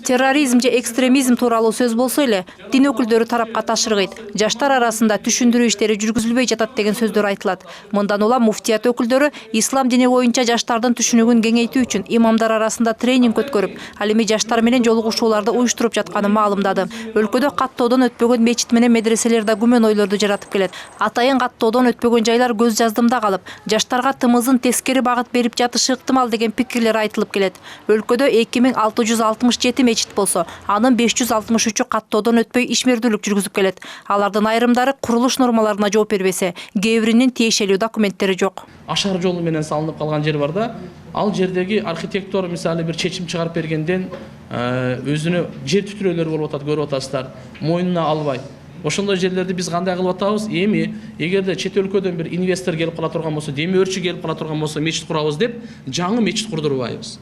Терроризм же экстремизм тууралуу сөз болсо эле, дин өкүлдөрү тарапка ташыргыйт. Жаштар арасында түшүндүрүү иштери жүргүзүлбөй жатат деген сөздөр айтылат. Мындан улам муфтият өкүлдөрү ислам дини боюнча жаштардын түшүнүгүн кеңейтүү үчүн имамдар арасында тренинг өткөрүп, ал эми жаштар менен жолугушууларды уюштуруп жатканын маалымдады. Өлкөдө каттоодон өтпөгөн мечит менен медреселер да күмөн ойлорду жаратып келет. Атайын каттоодон өтпөгөн жайлар көз жаздымда калып, жаштарга тымызын тескери багыт берип жатышы ыктымал деген пикирлер айтылып келет. Өлкөдө 2667 мечит болсо, анын 563-ü каттоодон өтпөй ишмердүүлүк жүргүзүп келет. Алардын айрымдары курулуш нормаларына жооп бербесе, кээ биринин тиешелүү документтери жок. Ашар жолу менен салынып калган жер бар да, ал жердеги архитектор мисалы бир чечим чыгарып бергенден өзүнө жер түтүрөлөр болуп атат, көрүп атасыздар, мойнуна албайт. Ошондой жерлерди биз кандай кылып атабыз? Эми эгерде чет өлкөдөн бир инвестор келип кала турган болсо, демөөрчү келип кала турган болсо, мечит курабыз деп, жаңы мечит курдурбайбыз.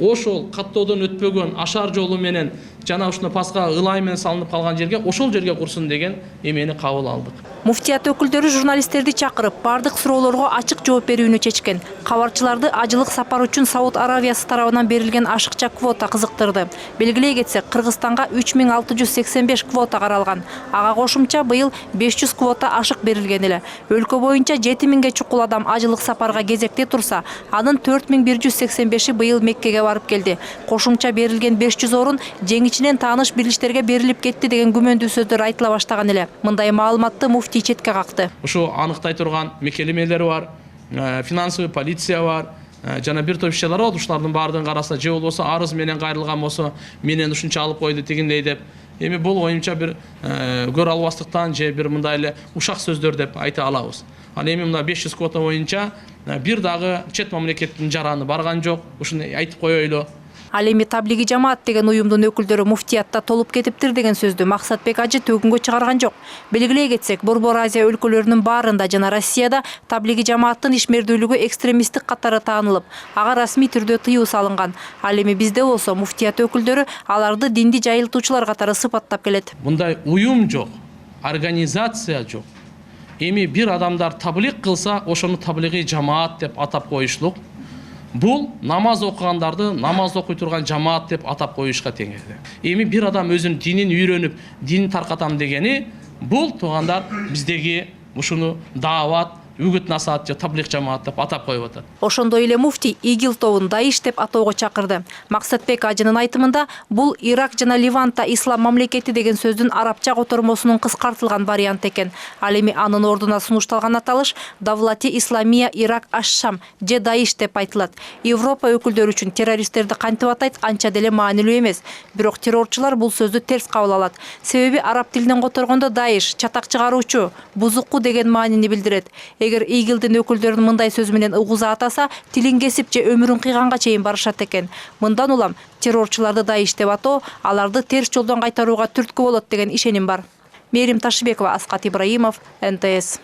Ошол каттоодон өтпөгөн ашар жолу менен жана ушуну паска ылай менен салынып калган жерге ошол жерге курсун деген эмени кабыл алдык. Муфтият өкүлдөрү журналисттерди чакырып, бардык суроолорго ачык жооп берүүнү чечкен. Кабарчыларды ажылык сапар үчүн Сауд Аравиясы тарабынан берилген ашыкча квота кызыктырды. Белгилей кетсек, Кыргызстанга 3685 квота каралган. Ага кошумча быйыл 500 квота ашык берилген эле. Өлкө боюнча 7000ге чукул адам ажылык сапарга кезекте турса, анын 4185-и быйыл Меккеге барып келди. Кошумча берилген 500 орун жеңичинен тааныш бирлиштерге берилип кетти деген күмөндүү сөздөр айтыла баштаган эле. Мындай маалыматты муфтий четке какты. Ушу аныктай турган мекемелер бар, финансовый полиция бар, жана бир топ ишчилер бар. Ушулардын баардыгын караса, же болбосо арыз менен кайрылган болсо, менен ушунча алып койду тигиндей деп. Эми бул оюмча бир көрө албастыктан же бир мындай эле ушак сөздөр деп айта алабыз. Ал эми мына 500 квота боюнча бир дагы чет мамлекеттин жараны барган жок. Ушуну айтып коелу. Ал эми таблиги жамаат деген уюмдун өкүлдөрү муфтиятта толуп кетиптир деген сөздү Максатбек ажы төгүнгө чыгарган жок. Белгилей кетсек, Борбор Азия өлкөлөрүнүн баарында жана Россияда таблиги жамааттын ишмердүүлүгү экстремисттик катары таанылып, ага расмий түрдө тыюу салынган. Ал эми бизде болсо муфтият өкүлдөрү аларды динди жайылтуучулар катары сыпаттап келет. Мындай уюм жок, организация жок. Эми бир адамдар таблиг кылса, ошону таблиги жамаат деп атап коюшлук. Бул намаз окугандарды намаз окуй турган жамаат деп атап коюшка тең эле. Эми бир адам өзүнүн динин үйрөнүп, динин таркатам дегени, бул туугандар биздеги ушуну даават, үгүт насаат же таблиг жамаат деп атап коюп атат. Ошондой эле муфтий ИГИЛ тобун Даиш деп атоого чакырды. Максатбек ажынын айтымында бул Ирак жана Ливантта ислам мамлекети деген сөздүн арабча котормосунун кыскартылган вариант экен. Ал эми анын ордуна сунушталган аталыш Давлати Исламия Ирак Аш-Шам же Даиш деп айтылат. Европа өкүлдөрү үчүн террористтерди кантип атайт анча деле маанилүү эмес. Бирок террорчулар бул сөздү терс кабыл алат. Себеби араб тилинен которгондо Даиш чатак чыгаруучу, бузукку деген маанини билдирет. Эгер ИГИЛдин өкүлдөрүн мындай сөз менен угуза атаса, тилин кесип же өмүрүн кыйганга чейин барышат экен. Мындан улам террорчуларды Даиш деп атоо аларды терс жолдон кайтарууга түрткү болот деген ишеним бар. Мерим Ташибекова, Аскат Ибраимов, НТС.